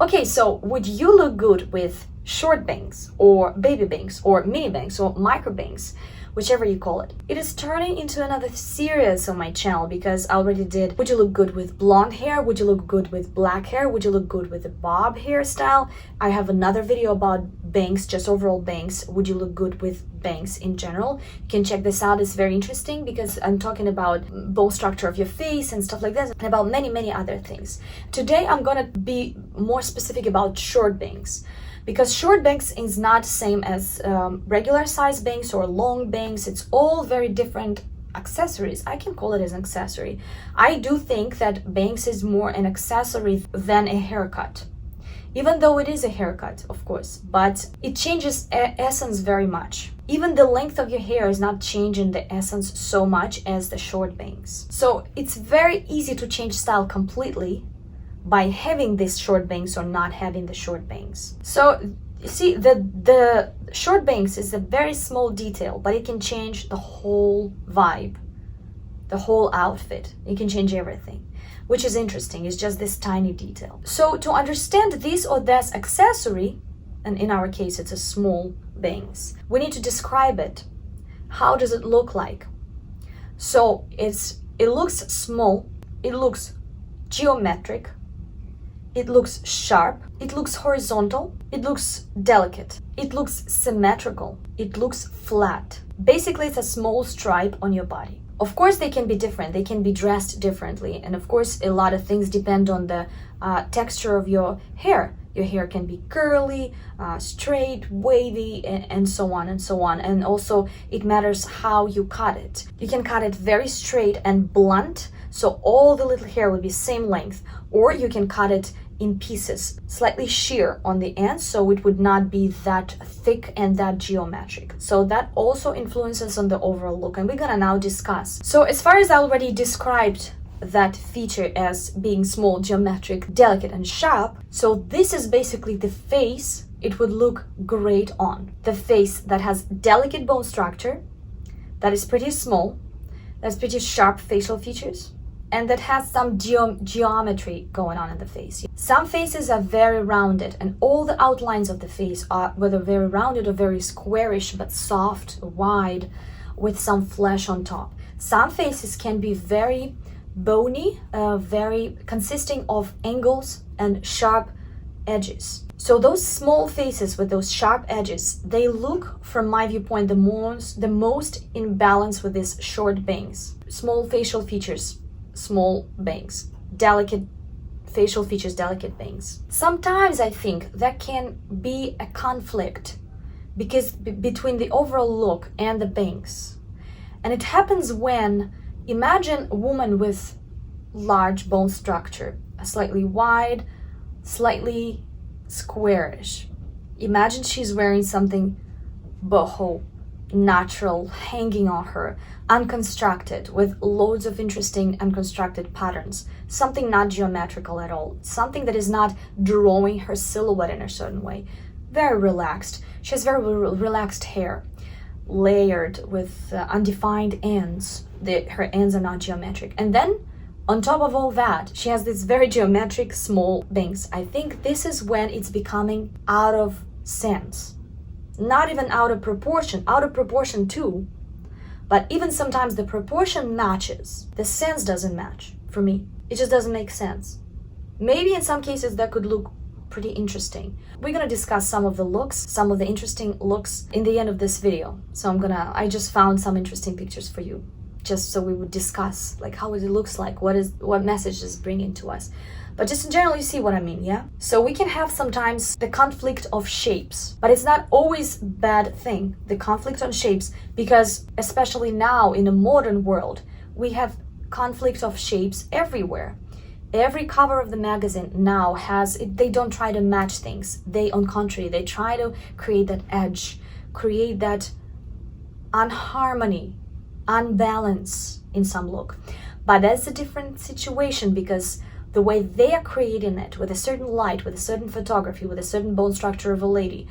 Okay, so would you look good with short bangs or baby bangs or mini bangs or micro bangs, whichever you call it? It is turning into another series on my channel because I already did would you look good with blonde hair, would you look good with black hair, would you look good with a bob hairstyle. I have another video about bangs, just overall bangs, would you look good with bangs in general. You can check this out, it's very interesting because I'm talking about bone structure of your face and stuff like that, and about many other things. Today I'm gonna be more specific about short bangs, because short bangs is not the same as regular size bangs or long bangs. It's all very different accessories. I can call it as an accessory. I do think that bangs is more an accessory than a haircut, even though it is a haircut, of course, but it changes essence very much. Even the length of your hair is not changing the essence so much as the short bangs. So it's very easy to change style completely by having these short bangs or not having the short bangs. So you see, the short bangs is a very small detail, but it can change the whole vibe, the whole outfit. It can change everything, which is interesting. It's just this tiny detail. So to understand this or that accessory, and in our case it's a small bangs, we need to describe it. How does it look like? So it looks small, it looks geometric, it looks sharp, it looks horizontal, it looks delicate, it looks symmetrical, it looks flat. Basically, it's a small stripe on your body. Of course, they can be different, they can be dressed differently, and of course, a lot of things depend on the texture of your hair. Your hair can be curly, straight, wavy, and so on and so on. And also, it matters how you cut it. You can cut it very straight and blunt, so all the little hair will be same length, or you can cut it in pieces, slightly sheer on the ends, so it would not be that thick and that geometric. So that also influences on the overall look, and we're gonna now discuss. So as far as I already described that feature as being small, geometric, delicate, and sharp, so this is basically the face it would look great on. The face that has delicate bone structure, that is pretty small, that's pretty sharp facial features, and that has some geometry going on in the face. Some faces are very rounded, and all the outlines of the face are whether very rounded or very squarish, but soft, wide, with some flesh on top. Some faces can be very bony, very consisting of angles and sharp edges. So those small faces with those sharp edges, they look, from my viewpoint, the most in balance with these short bangs. Small facial features, small bangs. Delicate facial features, delicate bangs. Sometimes I think that can be a conflict because between the overall look and the bangs. And it happens when, imagine a woman with large bone structure, slightly wide, slightly squarish. Imagine she's wearing something boho, natural, hanging on her, unconstructed, with loads of interesting unconstructed patterns, something not geometrical at all, something that is not drawing her silhouette in a certain way. Very relaxed. She has very relaxed hair, layered with undefined ends. Her ends are not geometric. And then on top of all that, she has this very geometric small bangs. I think this is when it's becoming out of sense. Not even out of proportion too, but even sometimes the proportion matches, the sense doesn't match for me. It just doesn't make sense. Maybe in some cases that could look pretty interesting. We're gonna discuss some of the looks, some of the interesting looks in the end of this video. So I just found some interesting pictures for you, just so we would discuss like how it looks like, what message is bringing to us. But just in general, you see what I mean, yeah? So we can have sometimes the conflict of shapes, but it's not always a bad thing, the conflict on shapes, because especially now in a modern world, we have conflict of shapes everywhere. Every cover of the magazine now they don't try to match things. On contrary, they try to create that edge, create that unharmony, unbalance in some look. But that's a different situation because the way they are creating it with a certain light, with a certain photography, with a certain bone structure of a lady,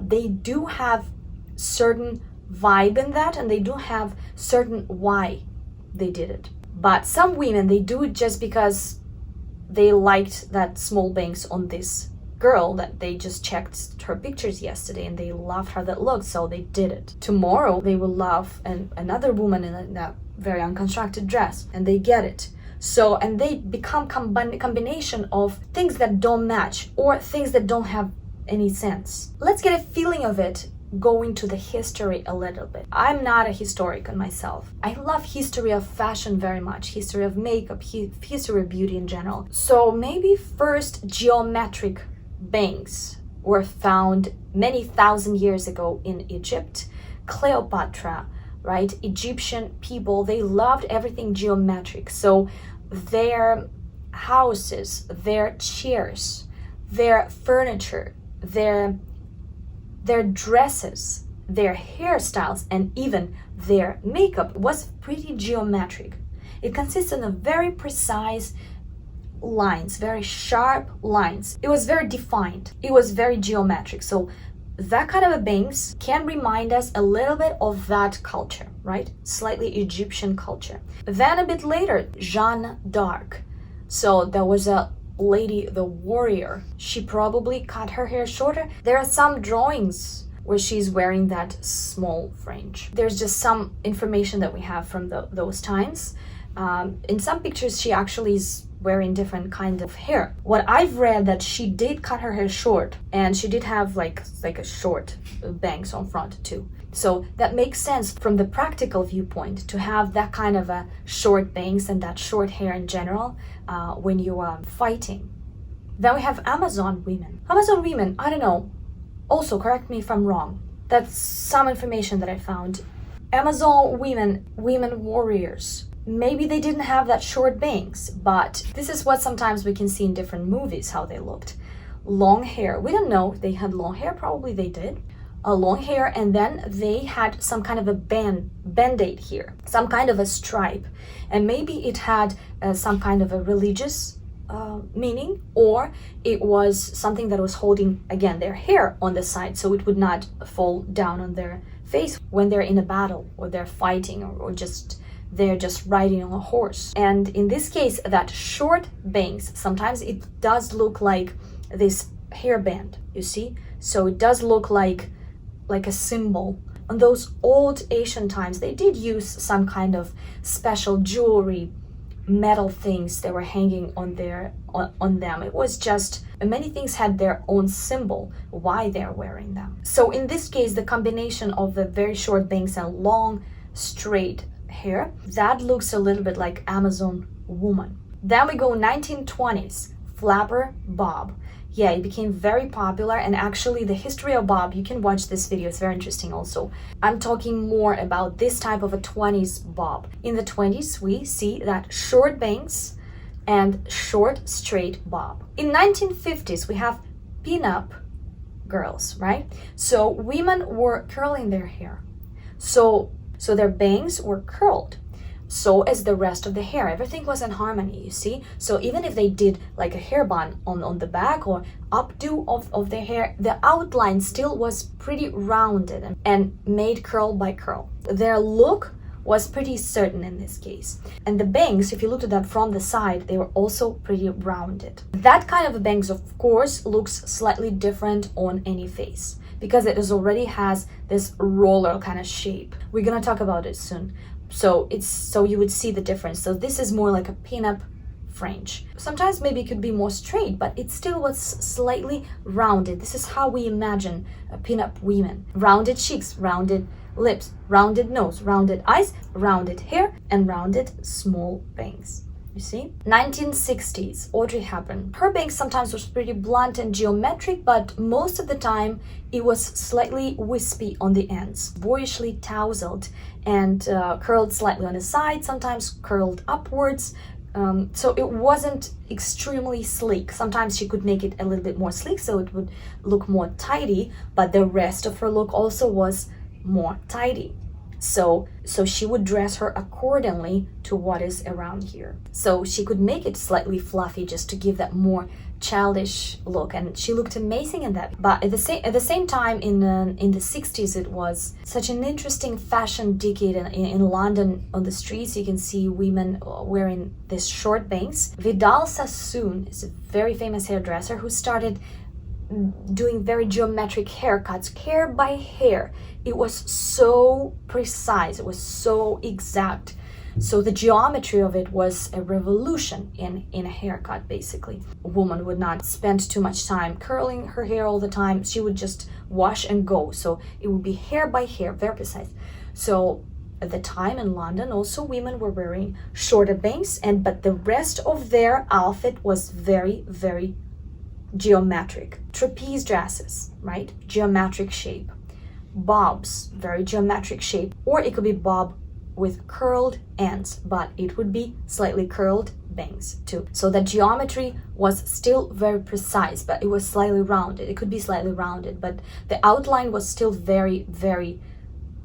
they do have certain vibe in that, and they do have certain why they did it. But some women, they do it just because they liked that small bangs on this girl that they just checked her pictures yesterday and they loved how that looked, so they did it. Tomorrow they will love another woman in that very unconstructed dress, and they get it. So, and they become combination of things that don't match or things that don't have any sense. Let's get a feeling of it, go into the history a little bit. I'm not a historian myself. I love history of fashion very much, history of makeup, history of beauty in general. So maybe first geometric bangs were found many thousand years ago in Egypt. Cleopatra, right? Egyptian people, they loved everything geometric. So their houses, their chairs, their furniture, their dresses, their hairstyles, and even their makeup was pretty geometric. It consisted of very precise lines, very sharp lines. It was very defined. It was very geometric. So that kind of a bangs can remind us a little bit of that culture, right? Slightly Egyptian culture. Then a bit later, Jeanne d'Arc. So there was a lady, the warrior. She probably cut her hair shorter. There are some drawings where she's wearing that small fringe. There's just some information that we have from those times. In some pictures, she actually is wearing different kind of hair. What I've read that she did cut her hair short, and she did have like a short bangs on front too. So that makes sense from the practical viewpoint to have that kind of a short bangs and that short hair in general when you are fighting. Then we have Amazon women. Amazon women, I don't know, also correct me if I'm wrong. That's some information that I found. Amazon women warriors. Maybe they didn't have that short bangs, but this is what sometimes we can see in different movies, how they looked. Long hair. We don't know if they had long hair. Probably they did. Long hair, and then they had some kind of a band-aid here, some kind of a stripe, and maybe it had some kind of a religious meaning, or it was something that was holding, again, their hair on the side so it would not fall down on their face when they're in a battle or they're fighting or just they're just riding on a horse. And in this case, that short bangs, sometimes it does look like this hairband, you see? So it does look like a symbol. On those old Asian times, they did use some kind of special jewelry, metal things that were hanging on them. It was just, many things had their own symbol, why they're wearing them. So in this case, the combination of the very short bangs and long, straight hair, that looks a little bit like Amazon woman. Then we go 1920s, flapper bob. Yeah, it became very popular, and actually the history of bob, you can watch this video, it's very interesting also. I'm talking more about this type of a 20s bob. In the 20s, we see that short bangs and short straight bob. In 1950s, we have pin-up girls, right? So women were curling their hair. So their bangs were curled. So as the rest of the hair, everything was in harmony, you see? So even if they did like a hair bun on the back or updo of their hair, the outline still was pretty rounded and made curl by curl. Their look was pretty certain in this case. And the bangs, if you looked at that from the side, they were also pretty rounded. That kind of a bangs, of course, looks slightly different on any face because it already has this roller kind of shape. We're gonna talk about it soon. So you would see the difference. So this is more like a pin-up fringe. Sometimes maybe it could be more straight, but it still was slightly rounded. This is how we imagine a pin-up women. Rounded cheeks, rounded lips, rounded nose, rounded eyes, rounded hair, and rounded small bangs. You see? 1960s, Audrey Hepburn. Her bangs sometimes was pretty blunt and geometric, but most of the time it was slightly wispy on the ends, boyishly tousled and curled slightly on the side, sometimes curled upwards. So it wasn't extremely sleek. Sometimes she could make it a little bit more sleek so it would look more tidy, but the rest of her look also was more tidy. So she would dress her accordingly to what is around here. So she could make it slightly fluffy just to give that more childish look, and she looked amazing in that. But at the same time, in the 60s, it was such an interesting fashion decade. In London, on the streets, you can see women wearing these short bangs. Vidal Sassoon is a very famous hairdresser who started doing very geometric haircuts, hair by hair. It was so precise, it was so exact. So the geometry of it was a revolution in a haircut, basically. A woman would not spend too much time curling her hair all the time. She would just wash and go. So it would be hair by hair, very precise. So at the time in London, also women were wearing shorter bangs, but the rest of their outfit was very, very geometric. Trapeze dresses, right? Geometric shape. Bobs, very geometric shape. Or it could be bob with curled ends, but it would be slightly curled bangs too. So the geometry was still very precise, but it was slightly rounded. It could be slightly rounded, but the outline was still very, very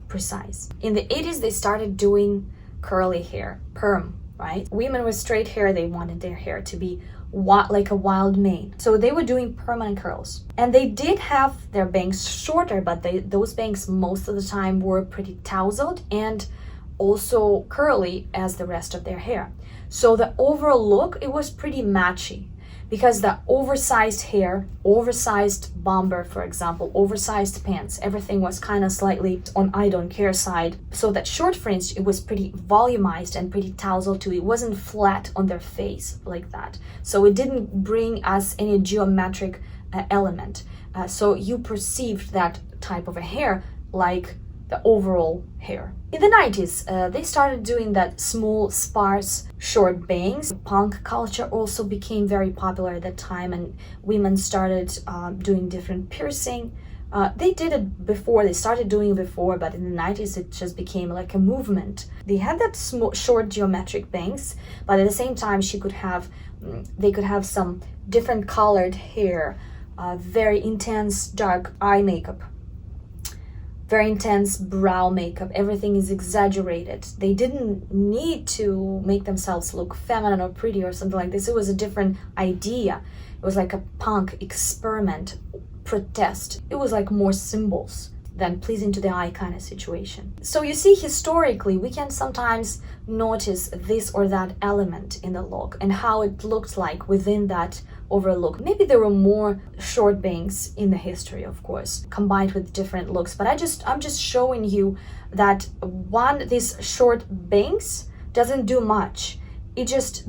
precise. In the 80s, they started doing curly hair, perm, right? Women with straight hair, they wanted their hair to be like a wild mane. So they were doing permanent curls. And they did have their bangs shorter, but those bangs most of the time were pretty tousled and also curly as the rest of their hair. So the overall look, it was pretty matchy, because the oversized hair, oversized bomber, for example, oversized pants, everything was kind of slightly on I don't care side. So that short fringe, it was pretty volumized and pretty tousled too. It wasn't flat on their face like that. So it didn't bring us any geometric element. So you perceived that type of a hair like the overall hair. In the 90s, they started doing that small, sparse, short bangs. Punk culture also became very popular at that time, and women started doing different piercing. They did it before, they started doing it before, but in the 90s it just became like a movement. They had that short geometric bangs, but at the same time they could have some different colored hair, very intense dark eye makeup, very intense brow makeup. Everything is exaggerated. They didn't need to make themselves look feminine or pretty or something like this. It was a different idea. It was like a punk experiment, protest. It was like more symbols than pleasing to the eye kind of situation. So you see, historically, we can sometimes notice this or that element in the look and how it looked like within that overall look. Maybe there were more short bangs in the history, of course, combined with different looks, but I'm just showing you that these short bangs doesn't do much. It just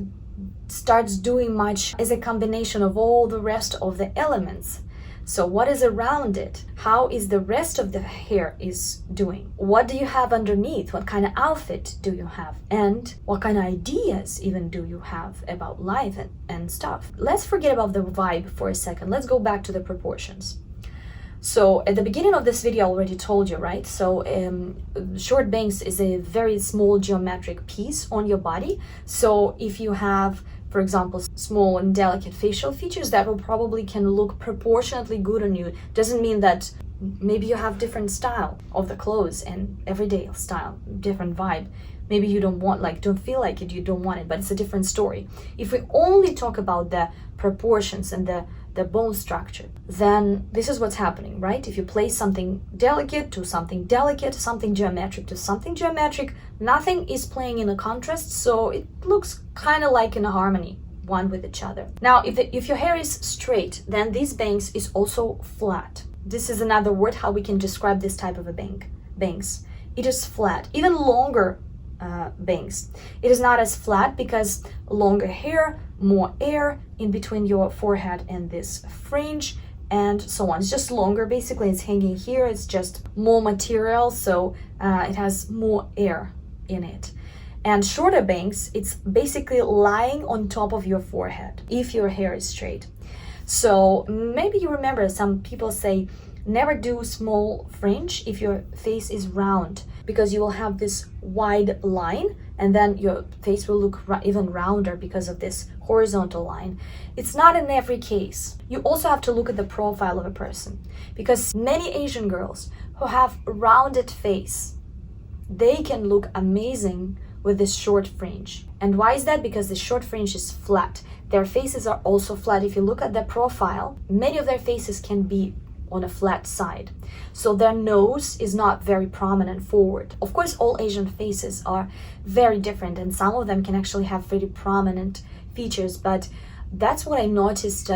starts doing much as a combination of all the rest of the elements. So what is around it? How is the rest of the hair is doing? What do you have underneath? What kind of outfit do you have? And what kind of ideas even do you have about life and stuff? Let's forget about the vibe for a second. Let's go back to the proportions. So at the beginning of this video, I already told you, right? So short bangs is a very small geometric piece on your body. So if you have, for example, small and delicate facial features, that will probably can look proportionately good on you. Doesn't mean that maybe you have different style of the clothes and everyday style, different vibe. Maybe you don't feel like it, you don't want it, but it's a different story. If we only talk about the proportions and the bone structure, then this is what's happening, right? If you place something delicate to something delicate, something geometric to something geometric, nothing is playing in a contrast, so it looks kind of like in a harmony one with each other. Now, if your hair is straight, then these bangs is also flat. This is another word how we can describe this type of a bangs. It is flat. Even longer bangs, it is not as flat because longer hair, more air in between your forehead and this fringe and so on. It's just longer, basically. It's hanging here, it's just more material, so it has more air in it. And shorter bangs, it's basically lying on top of your forehead if your hair is straight. So maybe you remember some people say never do small fringe if your face is round, because you will have this wide line and then your face will look even rounder because of this horizontal line. It's not in every case. You also have to look at the profile of a person, because many Asian girls who have rounded face, they can look amazing with this short fringe. And why is that? Because the short fringe is flat. Their faces are also flat. If you look at their profile, many of their faces can be on a flat side. So their nose is not very prominent forward. Of course, all Asian faces are very different, and some of them can actually have very prominent features, but that's what I noticed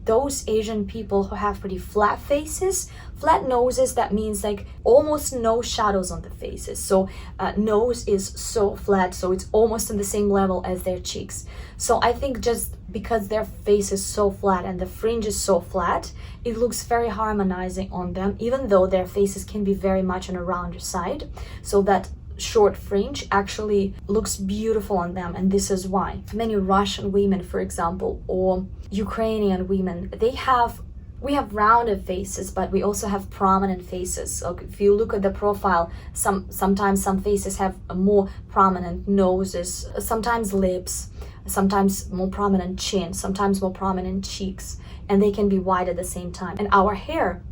those Asian people who have pretty flat faces, flat noses, that means like almost no shadows on the faces. So nose is so flat, so it's almost on the same level as their cheeks. So I think just because their face is so flat and the fringe is so flat, it looks very harmonizing on them, even though their faces can be very much on a rounder side. So that short fringe actually looks beautiful on them, and this is why many Russian women, for example, or Ukrainian women, we have rounded faces, but we also have prominent faces. So if you look at the profile, sometimes some faces have a more prominent noses, sometimes lips, sometimes more prominent chin, sometimes more prominent cheeks, and they can be wide at the same time. And our hair,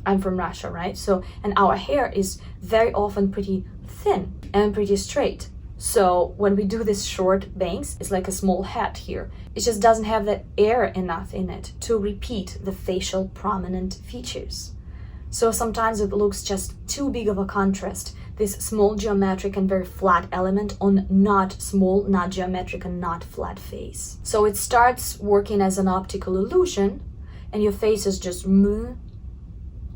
I'm from Russia, right? And our hair is very often pretty thin and pretty straight. So when we do this short bangs, it's like a small hat here. It just doesn't have that air enough in it to repeat the facial prominent features. So sometimes it looks just too big of a contrast, this small geometric and very flat element on not small, not geometric and not flat face. So it starts working as an optical illusion, and your face is just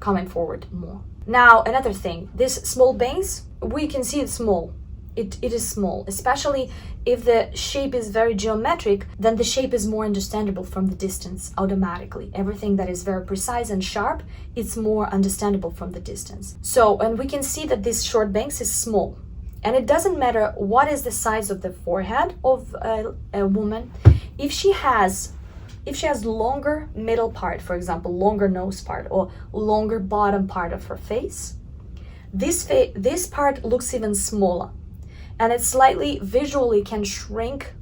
coming forward more. Now, another thing, this small bangs, we can see it's small. It is small, especially if the shape is very geometric, then the shape is more understandable from the distance automatically. Everything that is very precise and sharp, it's more understandable from the distance. So, and we can see that this short bangs is small. And it doesn't matter what is the size of the forehead of a woman. If she has longer middle part, for example, longer nose part or longer bottom part of her face, this part looks even smaller, and it slightly visually can shrink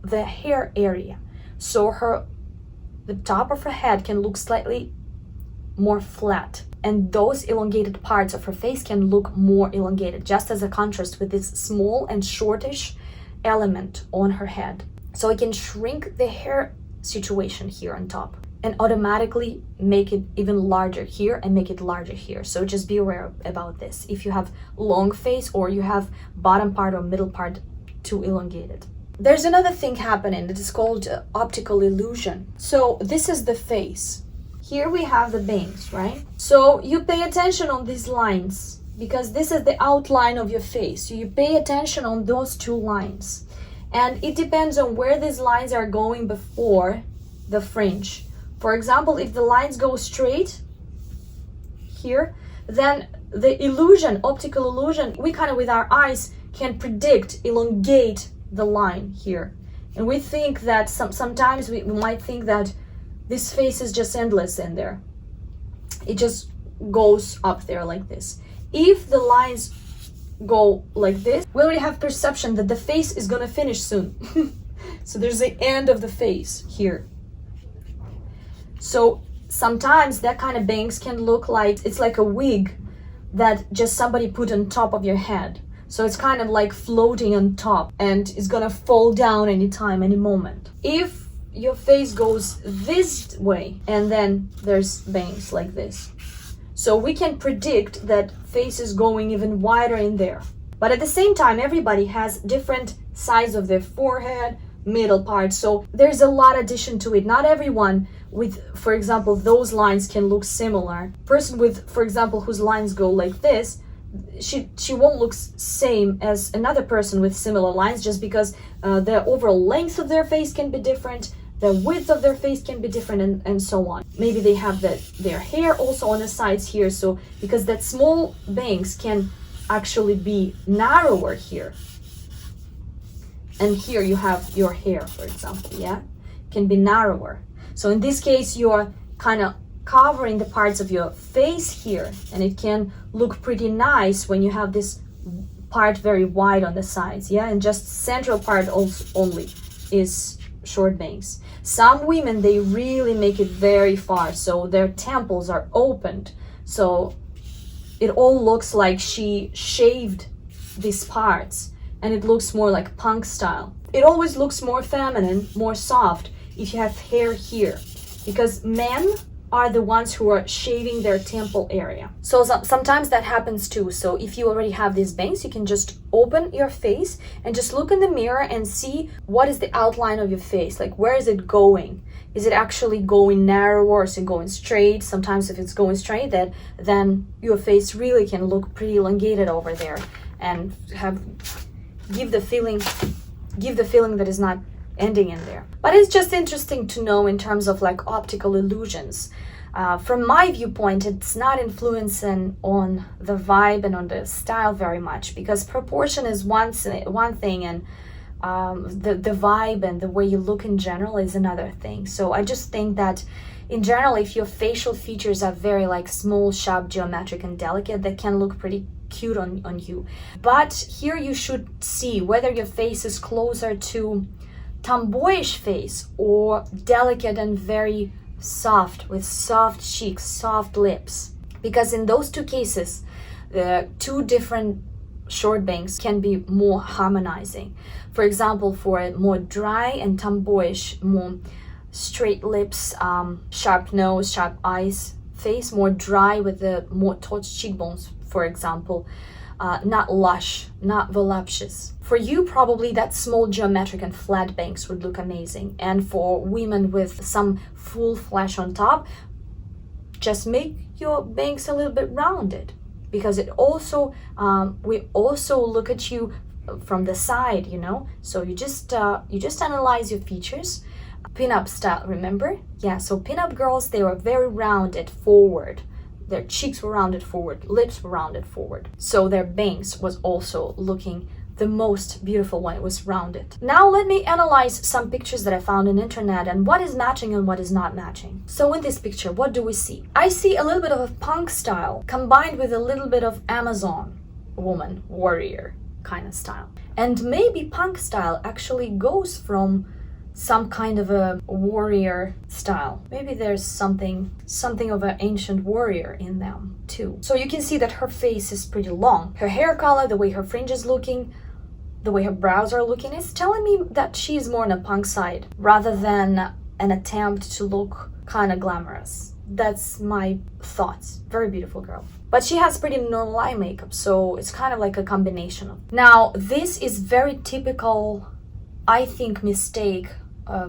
the hair area. So the top of her head can look slightly more flat, and those elongated parts of her face can look more elongated, just as a contrast with this small and shortish element on her head. So it can shrink the hair situation here on top and automatically make it even larger here and make it larger here. So just be aware about this if you have long face or you have bottom part or middle part too elongated. There's another thing happening that is called optical illusion. So this is the face. Here we have the bangs, right? So you pay attention on these lines because this is the outline of your face. So you pay attention on those two lines. And it depends on where these lines are going before the fringe. For example, if the lines go straight here, then the illusion, optical illusion, we kind of with our eyes can predict, elongate the line here. And we think that sometimes we might think that this face is just endless in there. It just goes up there like this. If the lines go like this, we already have perception that the face is gonna finish soon. So there's the end of the face here. So sometimes that kind of bangs can look like it's like a wig that just somebody put on top of your head. So it's kind of like floating on top and it's gonna fall down anytime, any moment. If your face goes this way and then there's bangs like this, so we can predict that face is going even wider in there. But at the same time, everybody has different size of their forehead, middle part. So there's a lot addition to it. Not everyone with, for example, those lines can look similar. Person with, for example, whose lines go like this, she won't look same as another person with similar lines, just because the overall length of their face can be different, the width of their face can be different, and so on. Maybe they have their hair also on the sides here, so because that small bangs can actually be narrower here. And here you have your hair, for example, yeah? Can be narrower. So in this case, you're kind of covering the parts of your face here, and it can look pretty nice when you have this part very wide on the sides, yeah? And just central part only is short bangs. Some women, they really make it very far, so their temples are opened, so it all looks like she shaved these parts, and it looks more like punk style. It always looks more feminine, more soft if you have hair here, because men are the ones who are shaving their temple area. So sometimes that happens too. So if you already have these bangs, you can just open your face and just look in the mirror and see what is the outline of your face, like where is it going. Is it actually going narrow or is it going straight? Sometimes if it's going straight, then your face really can look pretty elongated over there and give the feeling that is not ending in there. But it's just interesting to know in terms of like optical illusions. From my viewpoint, it's not influencing on the vibe and on the style very much, because proportion is one thing, and the vibe and the way you look in general is another thing. So I just think that in general, if your facial features are very like small, sharp, geometric and delicate, that can look pretty cute on you. But here you should see whether your face is closer to tomboyish face or delicate and very soft, with soft cheeks, soft lips, because in those two cases the two different short bangs can be more harmonizing. For example, for a more dry and tomboyish, more straight lips, sharp nose, sharp eyes face, more dry with the more taut cheekbones, for example, not lush, not voluptuous. For you, probably that small geometric and flat bangs would look amazing. And for women with some full flash on top, just make your bangs a little bit rounded, because it also we also look at you from the side, you know. So you just analyze your features. Pin-up style, remember? Yeah, so pin-up girls, they were very rounded forward. Their cheeks were rounded forward, lips were rounded forward. So their bangs was also looking the most beautiful when it was rounded. Now let me analyze some pictures that I found on internet and what is matching and what is not matching. So in this picture, what do we see? I see a little bit of a punk style combined with a little bit of Amazon woman, warrior kind of style. And maybe punk style actually goes from some kind of a warrior style. Maybe there's something of an ancient warrior in them too. So you can see that her face is pretty long. Her hair color, the way her fringe is looking, the way her brows are looking, is telling me that she's more on a punk side rather than an attempt to look kind of glamorous. That's my thoughts. Very beautiful girl. But she has pretty normal eye makeup, so it's kind of like a combination of. Now, this is very typical, I think, mistake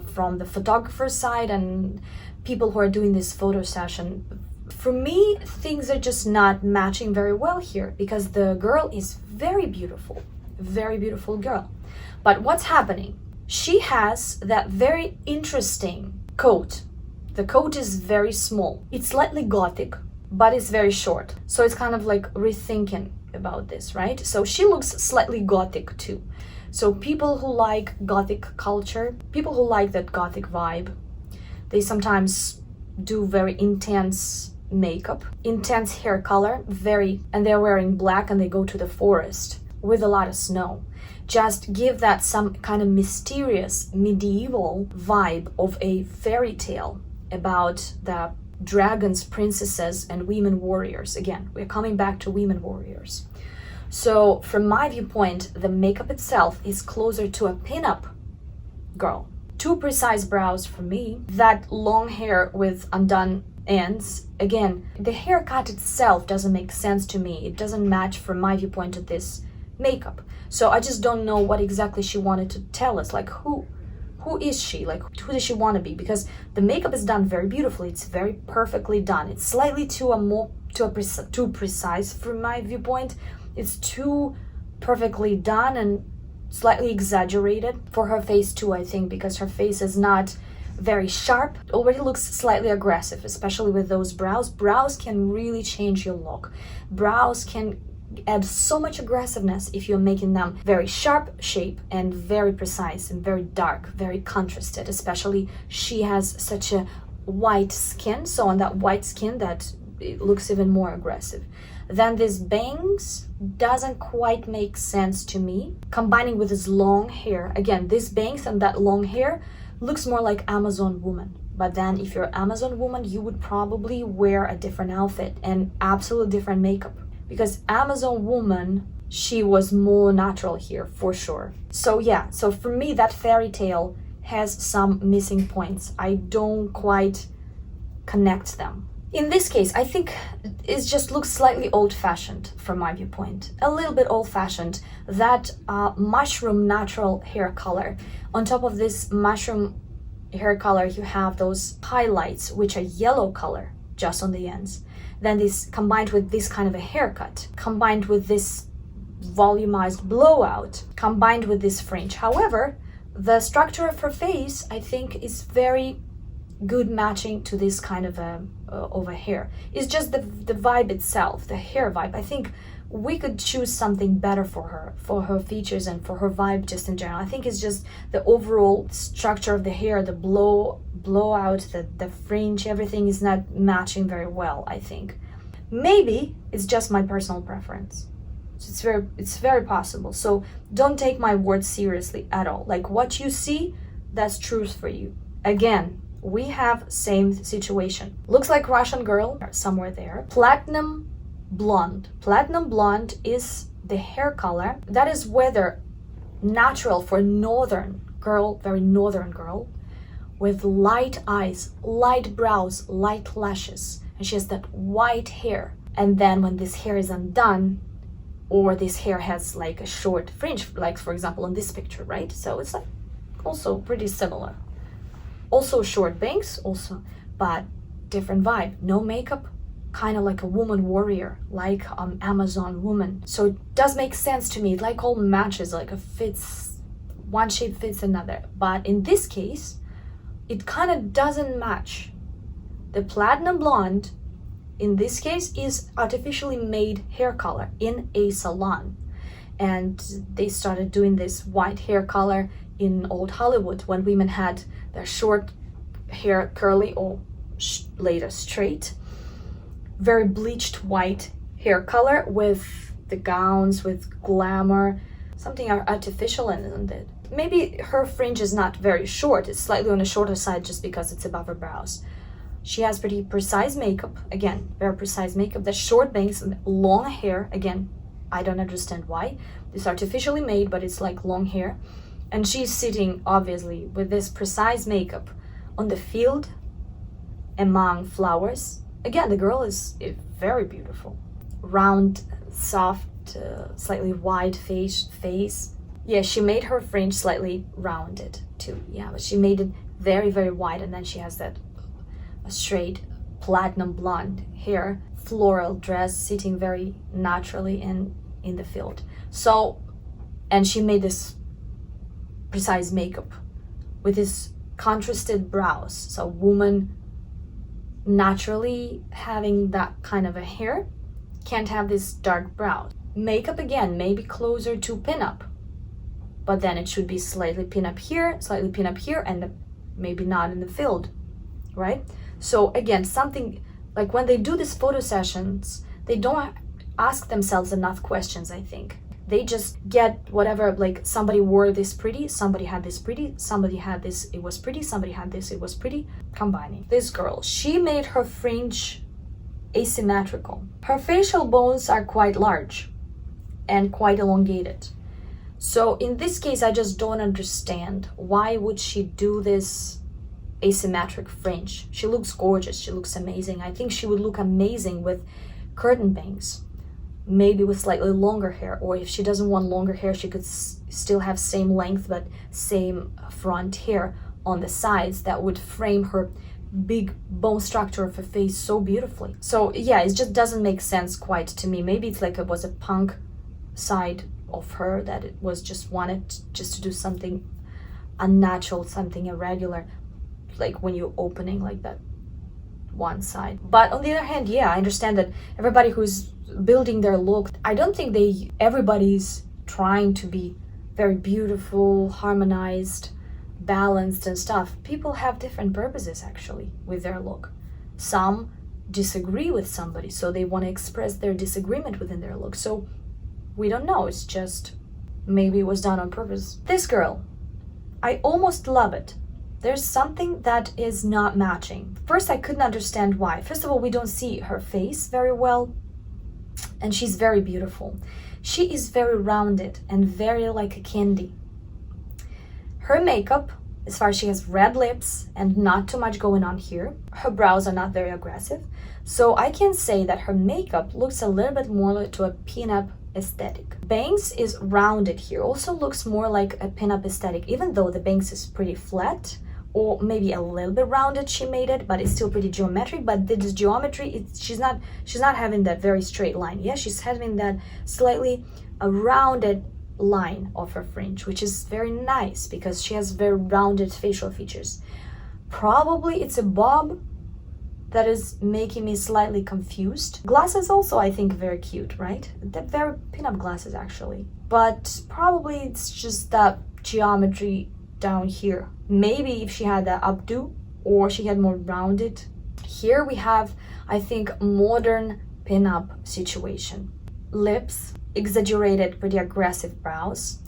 from the photographer's side and people who are doing this photo session. For me, things are just not matching very well here, because the girl is very beautiful girl. But what's happening? She has that very interesting coat. The coat is very small. It's slightly gothic, but it's very short. So it's kind of like rethinking about this, right? So she looks slightly gothic too. So people who like gothic culture, people who like that gothic vibe, they sometimes do very intense makeup, intense hair color, and they're wearing black and they go to the forest with a lot of snow. Just give that some kind of mysterious medieval vibe of a fairy tale about the dragons, princesses, and women warriors. Again, we're coming back to women warriors. So from my viewpoint, the makeup itself is closer to a pin-up girl. Too precise brows for me. That long hair with undone ends. Again, the haircut itself doesn't make sense to me. It doesn't match from my viewpoint to this makeup. So I just don't know what exactly she wanted to tell us. Like, who is she? Like, who does she want to be? Because the makeup is done very beautifully. It's very perfectly done. It's slightly too precise from my viewpoint. It's too perfectly done and slightly exaggerated for her face too, I think, because her face is not very sharp. It already looks slightly aggressive, especially with those brows. Brows can really change your look. Brows can add so much aggressiveness if you're making them very sharp shape and very precise and very dark, very contrasted. Especially she has such a white skin, so on that white skin that it looks even more aggressive. Then this bangs doesn't quite make sense to me. Combining with this long hair, again, this bangs and that long hair looks more like Amazon woman. But then if you're Amazon woman, you would probably wear a different outfit and absolutely different makeup. Because Amazon woman, she was more natural here for sure. So yeah, so for me that fairy tale has some missing points. I don't quite connect them. In this case, I think it just looks slightly old-fashioned from my viewpoint. A little bit old-fashioned. That mushroom natural hair color on top of this mushroom hair color, you have those highlights, which are yellow color just on the ends. Then this combined with this kind of a haircut, combined with this volumized blowout, combined with this fringe. However, the structure of her face, I think, is very good matching to this kind of a hair. It's just the vibe itself, the hair vibe. I think we could choose something better for her features and for her vibe just in general. I think it's just the overall structure of the hair, the blowout, the fringe, everything is not matching very well, I think. Maybe it's just my personal preference. So it's very possible. So don't take my words seriously at all. Like what you see, that's truth for you. Again, we have same situation. Looks like Russian girl somewhere there. Platinum blonde. Platinum blonde is the hair color that is whether natural for northern girl, very northern girl, with light eyes, light brows, light lashes, and she has that white hair. And then when this hair is undone, or this hair has like a short fringe, like for example in this picture, right? So it's like also pretty similar. Also short bangs, also, but different vibe. No makeup, kind of like a woman warrior, like Amazon woman. So it does make sense to me. It like all matches, like a fits, one shape fits another. But in this case, it kind of doesn't match. The platinum blonde, in this case, is artificially made hair color in a salon. And they started doing this white hair color in old Hollywood when women had their short hair curly or later straight. Very bleached white hair color with the gowns, with glamour, something artificial in it. Maybe her fringe is not very short, it's slightly on the shorter side just because it's above her brows. She has pretty precise makeup, again, very precise makeup. The short bangs, long hair, again, I don't understand why. It's artificially made, but it's like long hair. And she's sitting, obviously, with this precise makeup on the field among flowers. Again, the girl is very beautiful. Round, soft, slightly wide face. Yeah, she made her fringe slightly rounded too. Yeah, but she made it very, very wide. And then she has that straight platinum blonde hair, floral dress, sitting very naturally in the field. So, and she made this precise makeup with this contrasted brows. So woman naturally having that kind of a hair can't have this dark brows. Makeup again, maybe closer to pinup, but then it should be slightly pinup here, and maybe not in the field, right? So again, something like when they do these photo sessions, they don't ask themselves enough questions, I think. They just get whatever, like somebody wore this pretty, somebody had this pretty, somebody had this, it was pretty, somebody had this, it was pretty, combining. This girl, she made her fringe asymmetrical. Her facial bones are quite large and quite elongated. So in this case, I just don't understand why would she do this asymmetric fringe. She looks gorgeous, she looks amazing. I think she would look amazing with curtain bangs, maybe with slightly longer hair, or if she doesn't want longer hair, she could still have same length but same front hair on the sides that would frame her big bone structure of her face so beautifully. So yeah, it just doesn't make sense quite to me. Maybe it's like it was a punk side of her that it was just wanted just to do something unnatural, something irregular, like when you're opening like that one side. But on the other hand, yeah, I understand that everybody who's building their look, I don't think everybody's trying to be very beautiful, harmonized, balanced and stuff. People have different purposes actually with their look. Some disagree with somebody, so they want to express their disagreement within their look. So we don't know, it's just maybe it was done on purpose. This girl, I almost love it. There's something that is not matching. First, I couldn't understand why. First of all, we don't see her face very well, and she's very beautiful. She is very rounded and very like a candy. Her makeup, as far as she has red lips and not too much going on here, her brows are not very aggressive. So I can say that her makeup looks a little bit more to a pinup aesthetic. Bangs is rounded here, also looks more like a pinup aesthetic, even though the bangs is pretty flat or maybe a little bit rounded she made it, but it's still pretty geometric. But this geometry, she's not having that very straight line. Yeah, she's having that slightly a rounded line of her fringe, which is very nice because she has very rounded facial features. Probably it's a bob that is making me slightly confused. Glasses also, I think, very cute, right? They're very pin-up glasses actually, but probably it's just that geometry down here. Maybe if she had that updo or she had more rounded. Here we have, I think, modern pin-up situation. Lips, exaggerated, pretty aggressive brows,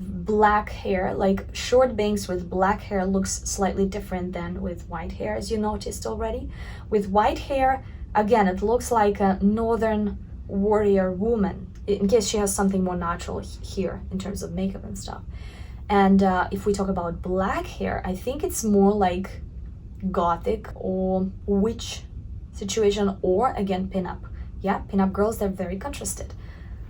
black hair, like short bangs with black hair looks slightly different than with white hair, as you noticed already. With white hair, again, it looks like a northern warrior woman, in case she has something more natural here in terms of makeup and stuff. And if we talk about black hair, I think it's more like gothic or witch situation, or again, pinup. Yeah, pinup girls, they're very contrasted.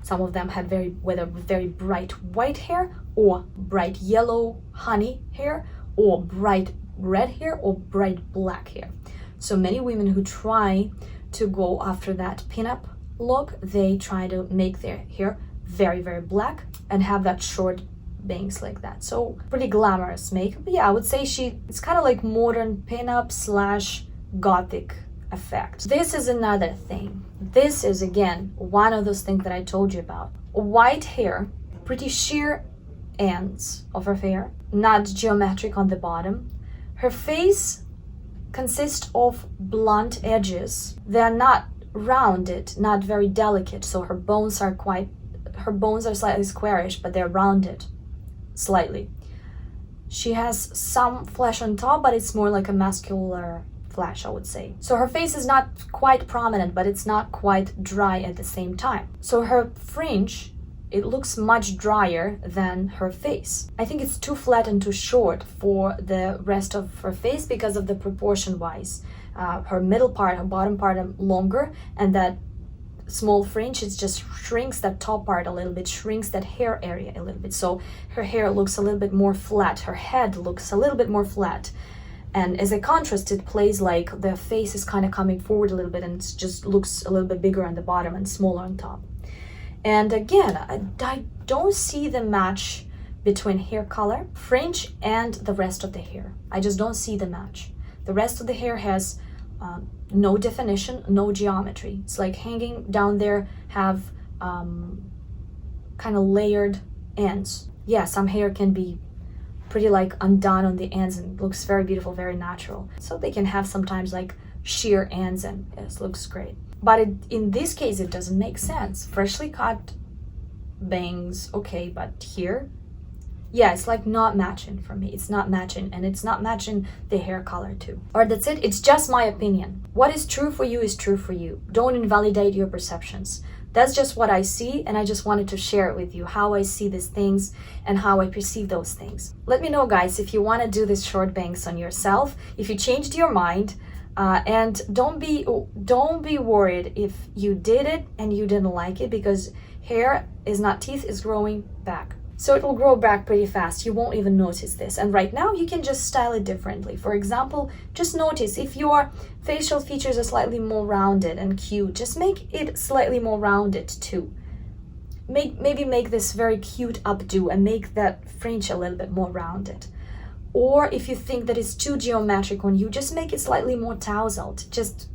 Some of them had whether very bright white hair or bright yellow honey hair or bright red hair or bright black hair. So many women who try to go after that pinup look, they try to make their hair very, very black and have that short bangs like that. So pretty glamorous makeup. But yeah, I would say it's kind of like modern pinup / gothic effect. This is another thing. This is again one of those things that I told you about. White hair, pretty sheer ends of her hair, not geometric on the bottom. Her face consists of blunt edges. They're not rounded, not very delicate, so her bones are slightly squarish, but they're rounded slightly. She has some flesh on top, but it's more like a muscular flesh, I would say. So her face is not quite prominent, but it's not quite dry at the same time. So her fringe, it looks much drier than her face. I think it's too flat and too short for the rest of her face because of the proportion wise. Her middle part, her bottom part are longer, and that small fringe, it just shrinks that top part a little bit, shrinks that hair area a little bit. So her hair looks a little bit more flat. Her head looks a little bit more flat. And as a contrast, it plays like the face is kind of coming forward a little bit and it just looks a little bit bigger on the bottom and smaller on top. And again, I don't see the match between hair color, fringe, and the rest of the hair. I just don't see the match. The rest of the hair has no definition, no geometry. It's like hanging down there, have kind of layered ends. Yeah, some hair can be pretty like undone on the ends and looks very beautiful, very natural. So they can have sometimes like sheer ends and it looks great. But in this case, it doesn't make sense. Freshly cut bangs, okay, but here, yeah, it's like not matching for me. It's not matching, and it's not matching the hair color too. Alright, that's it. It's just my opinion. What is true for you is true for you. Don't invalidate your perceptions. That's just what I see, and I just wanted to share it with you, how I see these things and how I perceive those things. Let me know, guys, if you want to do this short bangs on yourself, if you changed your mind, and don't be worried if you did it and you didn't like it, because hair is not teeth, it's growing back. So it will grow back pretty fast. You won't even notice this. And right now you can just style it differently. For example, just notice if your facial features are slightly more rounded and cute, just make it slightly more rounded too. Maybe make this very cute updo and make that fringe a little bit more rounded. Or if you think that it's too geometric on you, just make it slightly more tousled. Just,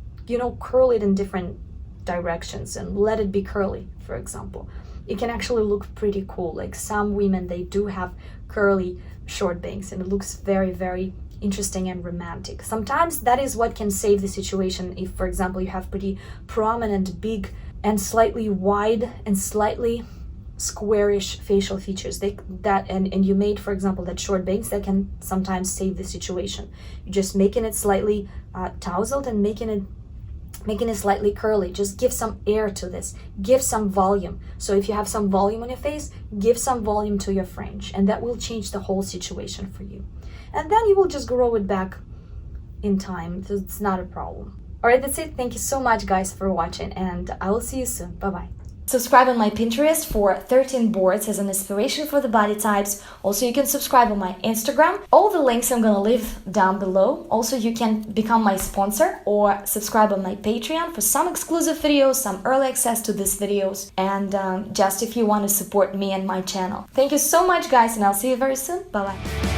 curl it in different directions and let it be curly, for example. It can actually look pretty cool. Like some women, they do have curly short bangs and it looks very, very interesting and romantic. Sometimes that is what can save the situation. If, for example, you have pretty prominent, big and slightly wide and slightly squarish facial features, and you made, for example, that short bangs, that can sometimes save the situation. You're just making it slightly tousled and making it slightly curly. Just give some air to this, give some volume. So if you have some volume on your face, give some volume to your fringe, and that will change the whole situation for you. And then you will just grow it back in time. So it's not a problem. All right, that's it. Thank you so much, guys, for watching, and I will see you soon. Bye-bye. subscribe on my Pinterest for 13 boards as an inspiration for the body types. Also, you can subscribe on my Instagram. All the links I'm gonna leave down below. Also, you can become my sponsor or subscribe on my Patreon for some exclusive videos, some early access to these videos, and just if you want to support me and my channel. Thank you so much, guys, and I'll see you very soon. Bye bye.